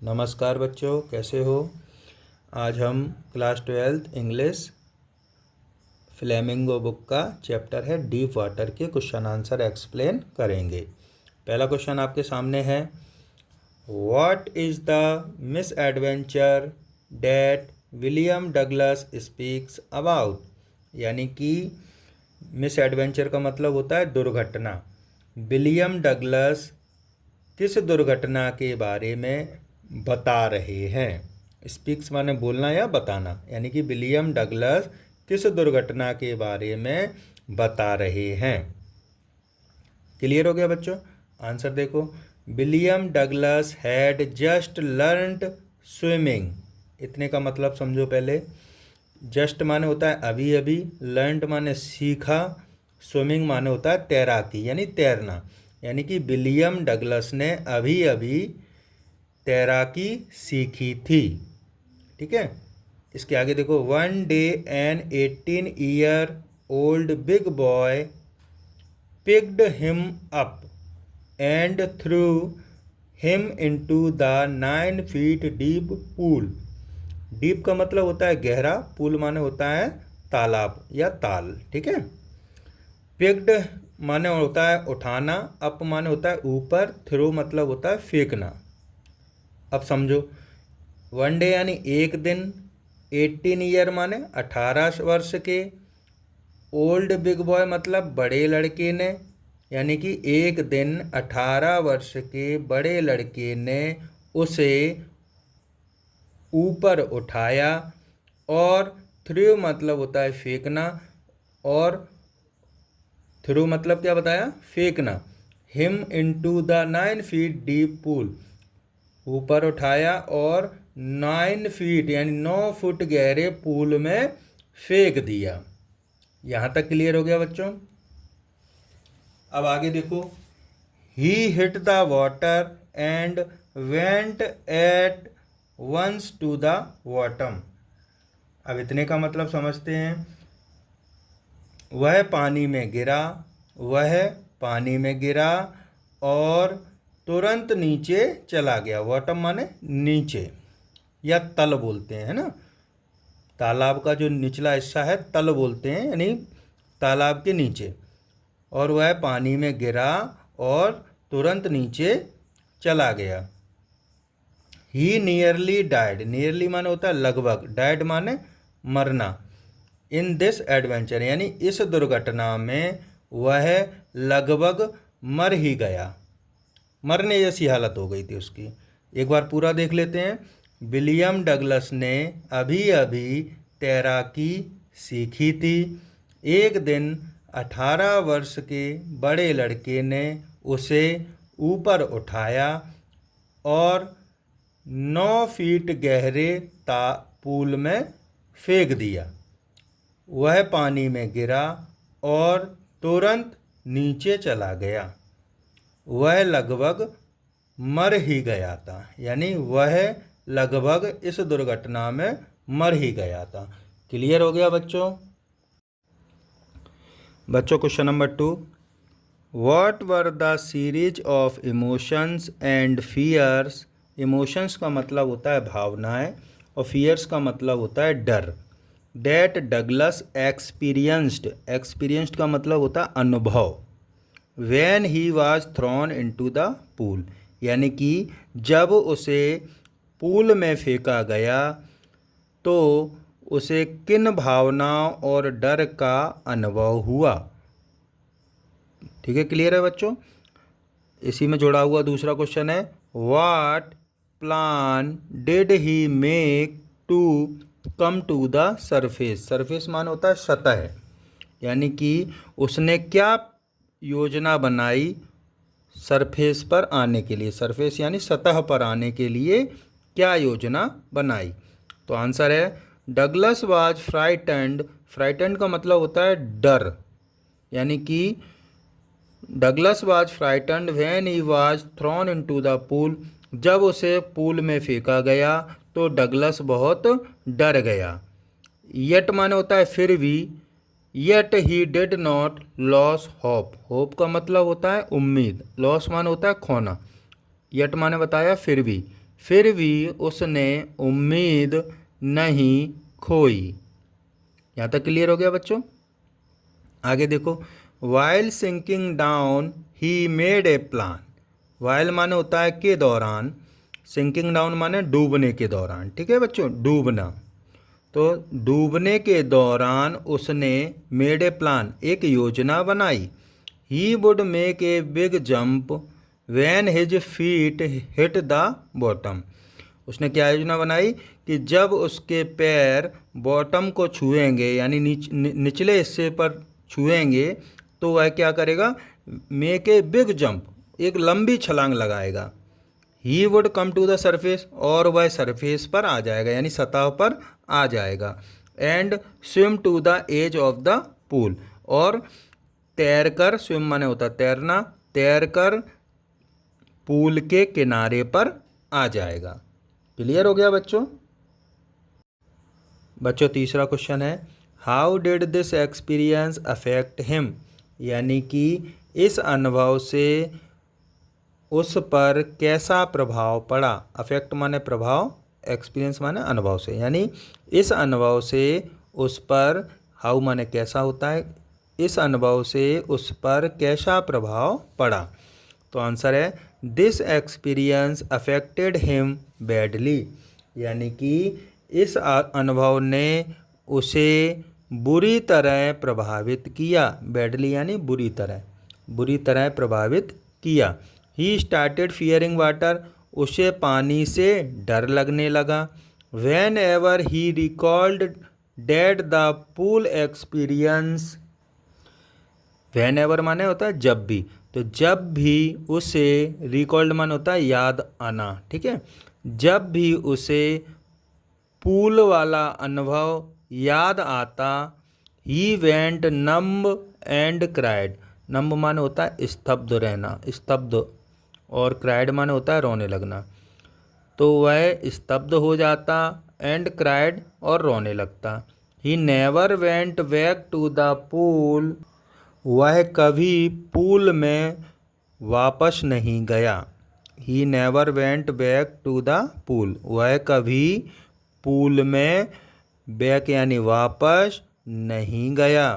नमस्कार बच्चों, कैसे हो। आज हम class 12th English flamingo book का चैप्टर है डीप वाटर के क्वेश्चन आंसर एक्सप्लेन करेंगे। पहला क्वेश्चन आपके सामने है, what is the miss adventure that William Douglas speaks about. यानी कि मिस एडवेंचर का मतलब होता है दुर्घटना। विलियम डगलस किस दुर्घटना के बारे में बता रहे हैं। स्पीक्स माने बोलना या बताना, यानी कि विलियम डगलस किस दुर्घटना के बारे में बता रहे हैं। क्लियर हो गया बच्चों। आंसर देखो, William Douglas had just learned swimming. इतने का मतलब समझो पहले। जस्ट माने होता है अभी अभी, लर्नड माने सीखा, स्विमिंग माने होता है तैराकी यानी तैरना। यानी कि विलियम डगलस ने अभी अभी तैराकी सीखी थी। ठीक है। इसके आगे देखो, one day an 18 year old big boy picked him up and threw him into the 9 feet deep pool. Deep का मतलब होता है गहरा, पूल माने होता है तालाब या ताल। ठीक है। पिक्ड माने होता है उठाना, अप माने होता है ऊपर, थ्रू मतलब होता है फेंकना। अब समझो, वन डे यानी एक दिन, 18 ईयर माने 18 वर्ष के, ओल्ड बिग बॉय मतलब बड़े लड़के ने, यानी कि एक दिन 18 वर्ष के बड़े लड़के ने उसे ऊपर उठाया, और थ्रू मतलब होता है फेंकना, और थ्रू मतलब क्या बताया, फेंकना। Him into the 9 feet deep pool, ऊपर उठाया और 9 feet यानी 9 फुट गहरे पूल में फेंक दिया। यहाँ तक क्लियर हो गया बच्चों। अब आगे देखो, he hit the water and went at once to the bottom. अब इतने का मतलब समझते हैं। वह पानी में गिरा, वह पानी में गिरा और तुरंत नीचे चला गया। बॉटम माने नीचे या तल बोलते हैं, है ना। तालाब का जो निचला हिस्सा है तल बोलते हैं, यानी तालाब के नीचे। और वह पानी में गिरा और तुरंत नीचे चला गया। ही नियरली डाइड, नियरली माने होता है लगभग, डाइड माने मरना। इन दिस एडवेंचर यानी इस दुर्घटना में वह लगभग मर ही गया, मरने जैसी हालत हो गई थी उसकी। एक बार पूरा देख लेते हैं। विलियम डगलस ने अभी अभी तैराकी सीखी थी। एक दिन 18 वर्ष के बड़े लड़के ने उसे ऊपर उठाया और 9 फीट गहरे पूल में फेंक दिया। वह पानी में गिरा और तुरंत नीचे चला गया। वह लगभग मर ही गया था, यानी वह लगभग इस दुर्घटना में मर ही गया था। क्लियर हो गया बच्चों। Question number 2, what were the series of emotions and fears. Emotions का मतलब होता है भावनाएं और फियर्स का मतलब होता है डर। डैट डगलस एक्सपीरियंस्ड, एक्सपीरियंस्ड का मतलब होता है अनुभव। When he was thrown into the pool, यानी कि जब उसे पूल में फेंका गया तो उसे किन भावनाओं और डर का अनुभव हुआ। ठीक है, क्लियर है बच्चों। इसी में जुड़ा हुआ दूसरा क्वेश्चन है, what plan did he make to come to the surface. Surface मान होता है सतह, यानी कि उसने क्या योजना बनाई सरफेस पर आने के लिए। सरफेस यानी सतह पर आने के लिए क्या योजना बनाई। तो आंसर है, डगलस वाज फ्राइटेंड। फ्राइटेंड का मतलब होता है डर, यानी कि Douglas was frightened when he was thrown into the pool. जब उसे पूल में फेंका गया तो डगलस बहुत डर गया। येट माने होता है फिर भी, yet he did not loss hope. Hope का मतलब होता है उम्मीद, लॉस माने होता है खोना, येट माने बताया फिर भी, फिर भी उसने उम्मीद नहीं खोई। यहाँ तक क्लियर हो गया बच्चों। आगे देखो, while sinking down he made a plan. While माने होता है के दौरान, सिंकिंग डाउन माने डूबने के दौरान। ठीक है बच्चों, डूबना। तो डूबने के दौरान उसने मेड ए प्लान, एक योजना बनाई। He would make a big jump when his feet hit the bottom. उसने क्या योजना बनाई कि जब उसके पैर बॉटम को छुएंगे, यानी निचले हिस्से पर छुएंगे, तो वह क्या करेगा, मेक ए बिग जंप, एक लंबी छलांग लगाएगा। He would come to the surface, और वह सरफेस पर आ जाएगा, यानी सतह पर आ जाएगा। And swim to the edge of the pool, और तैर कर, स्विम माने होता तैरना, तैर कर पूल के किनारे पर आ जाएगा। क्लियर हो गया बच्चों। बच्चों तीसरा क्वेश्चन है, how did this experience affect him. यानी कि इस अनुभव से उस पर कैसा प्रभाव पड़ा। अफेक्ट माने प्रभाव, एक्सपीरियंस माने अनुभव से, यानी इस अनुभव से उस पर, हाउ माने कैसा होता है, इस अनुभव से उस पर कैसा प्रभाव पड़ा। तो आंसर है, this experience affected him badly. यानी कि इस अनुभव ने उसे बुरी तरह प्रभावित किया। बैडली यानी बुरी तरह प्रभावित किया। ही स्टार्टेड फियरिंग वाटर, उसे पानी से डर लगने लगा। Whenever he recalled that the pool experience, whenever माने होता है जब भी, तो जब भी उसे, रिकॉल्ड माने होता है याद आना। ठीक है, जब भी उसे पूल वाला अनुभव याद आता, he went numb and cried. Numb माने होता है स्तब्ध रहना, स्तब्ध, और क्राइड माने होता है रोने लगना। तो वह स्तब्ध हो जाता, एंड क्राइड, और रोने लगता। He never went back to the pool, वह कभी पूल में वापस नहीं गया। He never went back to the pool, वह कभी पूल में, बैक यानी वापस, नहीं गया।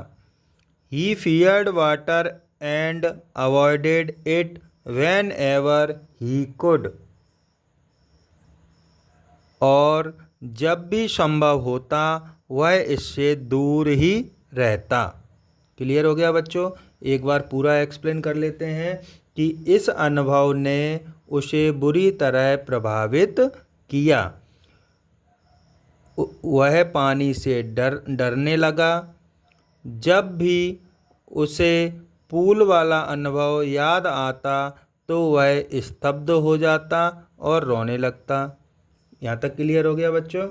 He feared water and avoided it whenever he could, और जब भी संभव होता वह इससे दूर ही रहता। क्लियर हो गया बच्चों। एक बार पूरा एक्सप्लेन कर लेते हैं कि इस अनुभव ने उसे बुरी तरह प्रभावित किया। वह पानी से डरने लगा। जब भी उसे पूल वाला अनुभव याद आता तो वह स्तब्ध हो जाता और रोने लगता। यहाँ तक क्लियर हो गया बच्चों।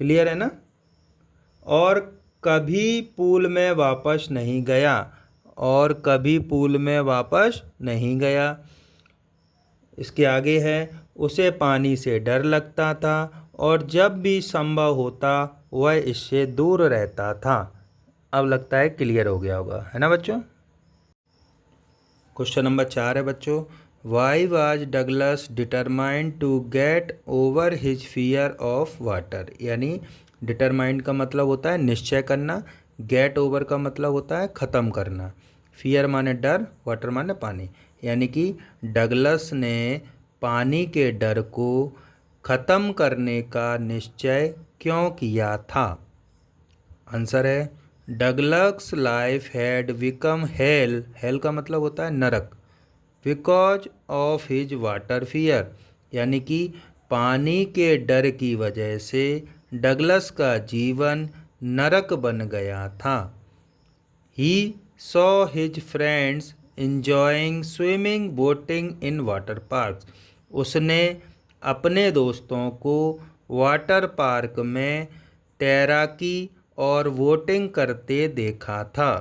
क्लियर है ना। और कभी पूल में वापस नहीं गया, और कभी पूल में वापस नहीं गया। इसके आगे है, उसे पानी से डर लगता था और जब भी संभव होता वह इससे दूर रहता था। अब लगता है क्लियर हो गया होगा, है ना बच्चों। क्वेश्चन नंबर 4 है बच्चों, why was Douglas determined to get over his fear of water. यानी डिटरमाइंड का मतलब होता है निश्चय करना, गेट ओवर का मतलब होता है ख़त्म करना। फियर माने डर, वाटर माने पानी। यानी कि डगलस ने पानी के डर को ख़त्म करने का निश्चय क्यों किया था। आंसर है, Douglas life had become hello, hello का मतलब होता है नरक, because of his water fear. यानी कि पानी के डर की वजह से डगलस का जीवन नरक बन गया था। He saw his friends enjoying swimming boating in water park. उसने अपने दोस्तों को वाटर पार्क में तैराकी और वोटिंग करते देखा था।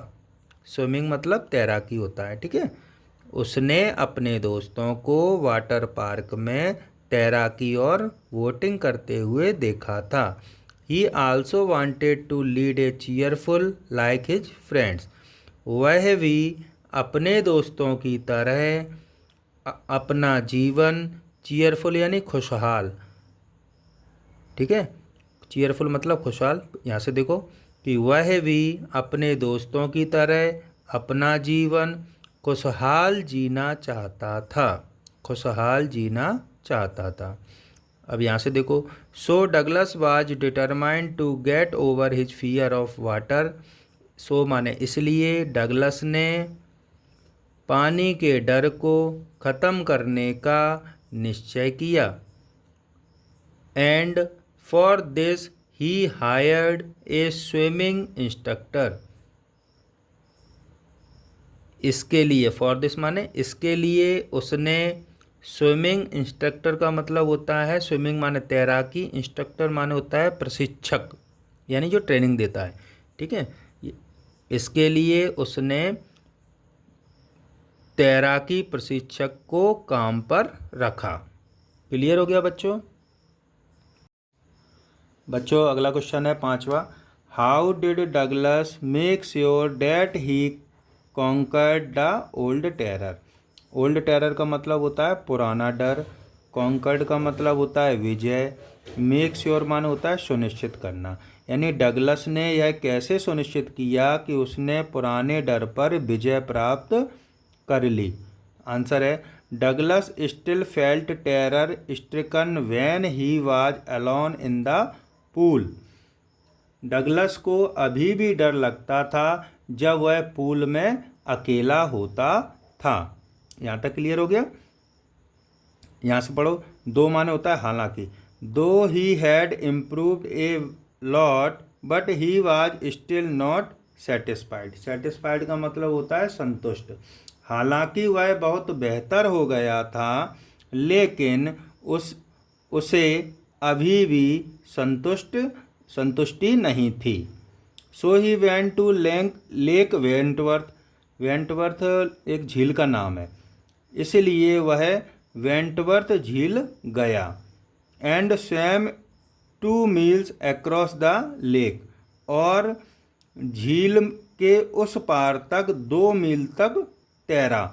स्विमिंग मतलब तैराकी होता है, ठीक है। उसने अपने दोस्तों को वाटर पार्क में तैराकी और वोटिंग करते हुए देखा था। He also wanted to lead a cheerful like his friends. वह भी अपने दोस्तों की तरह अपना जीवन चीयरफुल यानी खुशहाल, ठीक है, चीयरफुल मतलब खुशहाल। यहाँ से देखो कि वह भी अपने दोस्तों की तरह अपना जीवन खुशहाल जीना चाहता था, खुशहाल जीना चाहता था। अब यहाँ से देखो, so Douglas was determined to get over his fear of water. So माने इसलिए डगलस ने पानी के डर को ख़त्म करने का निश्चय किया। And for this he hired A swimming instructor. इसके लिए, फॉर दिस माने इसके लिए उसने, स्विमिंग इंस्ट्रक्टर का मतलब होता है, स्विमिंग माने तैराकी, इंस्ट्रक्टर माने होता है प्रशिक्षक, यानी जो ट्रेनिंग देता है, ठीक है। इसके लिए उसने तैराकी प्रशिक्षक को काम पर रखा। क्लियर हो गया बच्चों? बच्चों अगला क्वेश्चन है 5वां। How did Douglas make sure that he conquered the old terror. Old terror का मतलब होता है पुराना डर, कॉन्कर्ड का मतलब होता है विजय, मेक श्योर माने होता है सुनिश्चित करना। यानी डगलस ने यह कैसे सुनिश्चित किया कि उसने पुराने डर पर विजय प्राप्त कर ली। आंसर है, Douglas still felt terror stricken when he was alone in the pool. Douglas को अभी भी डर लगता था जब वह पूल में अकेला होता था। यहाँ तक क्लियर हो गया? यहाँ से पढ़ो, दो माने होता है हालांकि। दो he had improved a lot but he was still not satisfied. Satisfied का मतलब होता है संतुष्ट। हालांकि वह बहुत बेहतर हो गया था लेकिन उसे अभी भी संतुष्टि नहीं थी। So he went to lake Wentworth. Wentworth एक झील का नाम है, इसलिए वह वेंटवर्थ झील गया। And swum 2 meals across the lake, और झील के उस पार तक 2 मील तक तैरा।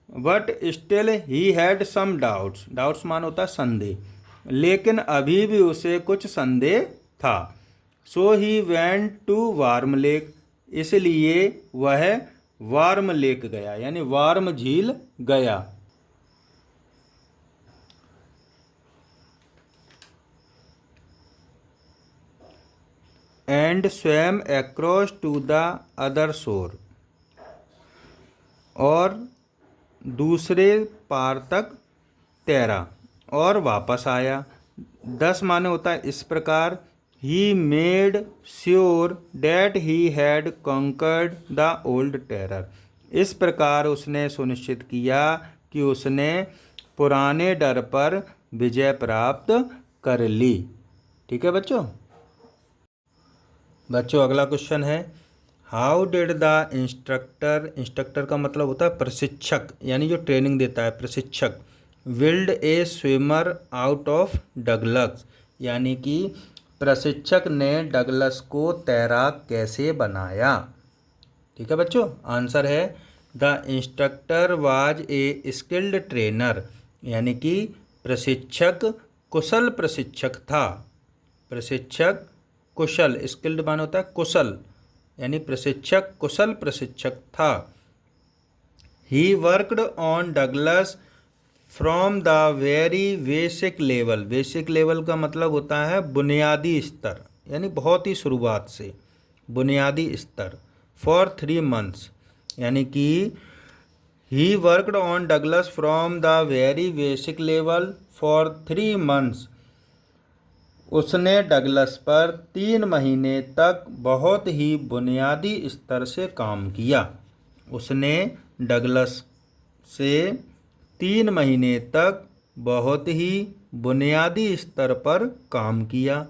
But still he had some doubts. Doubts मान होता है संदेह, लेकिन अभी भी उसे कुछ संदेह था। So he went to warm lake, इसलिए वह वार्म लेक गया, यानी वार्म झील गया। And swam across to the other shore, और दूसरे पार तक तैरा और वापस आया। 10 माने होता है इस प्रकार, he made sure that he had conquered the old terror. इस प्रकार उसने सुनिश्चित किया कि उसने पुराने डर पर विजय प्राप्त कर ली। ठीक है बच्चों? बच्चों अगला क्वेश्चन है, how did the instructor. Instructor का मतलब होता है प्रशिक्षक, यानी जो ट्रेनिंग देता है प्रशिक्षक। Build a swimmer out of Douglas, यानी कि प्रशिक्षक ने डगलस को तैराक कैसे बनाया। ठीक है बच्चों? आंसर है, the instructor was a skilled trainer, यानी कि प्रशिक्षक कुशल प्रशिक्षक था। प्रशिक्षक कुशल, स्किल्ड मान होता है कुशल, यानी प्रशिक्षक कुशल प्रशिक्षक था। He worked on Douglas from the very basic level. Basic level का मतलब होता है बुनियादी स्तर, यानी बहुत ही शुरुआत से, बुनियादी स्तर। फॉर 3 months, यानी कि he worked on Douglas from the very basic level for 3 months। उसने डगलस पर 3 महीने तक बहुत ही बुनियादी स्तर से काम किया। उसने डगलस से 3 महीने तक बहुत ही बुनियादी स्तर पर काम किया।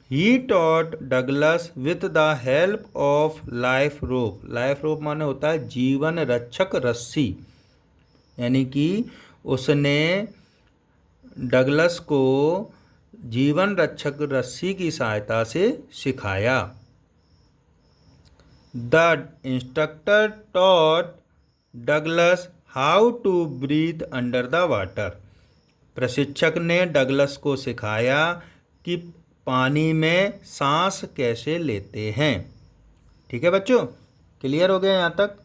He taught Douglas with the help of life rope. Life rope माने होता है जीवन रक्षक रस्सी, यानी कि उसने डगलस को जीवन रक्षक रस्सी की सहायता से सिखाया। The instructor taught Douglas how to breathe under the water. प्रशिक्षक ने डगलस को सिखाया कि पानी में सांस कैसे लेते हैं। ठीक है बच्चों, क्लियर हो गया यहाँ तक?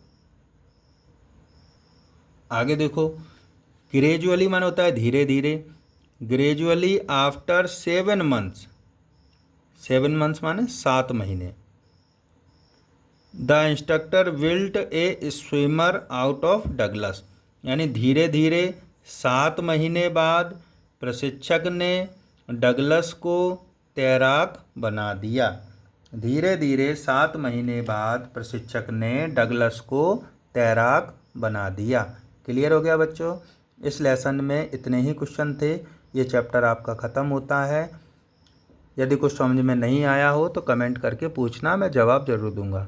आगे देखो, ग्रेजुअली माने होता है धीरे धीरे। ग्रेजुअली आफ्टर 7 मंथ्स, 7 मंथ्स माने 7 महीने, the instructor wilt A swimmer out of Douglas, यानी धीरे धीरे 7 महीने बाद प्रशिक्षक ने डगलस को तैराक बना दिया। धीरे धीरे 7 महीने बाद प्रशिक्षक ने डगलस को तैराक बना दिया। क्लियर हो गया बच्चों? इस लेसन में इतने ही क्वेश्चन थे। ये चैप्टर आपका ख़त्म होता है। यदि कुछ समझ में नहीं आया हो तो कमेंट करके पूछना, मैं जवाब ज़रूर दूंगा।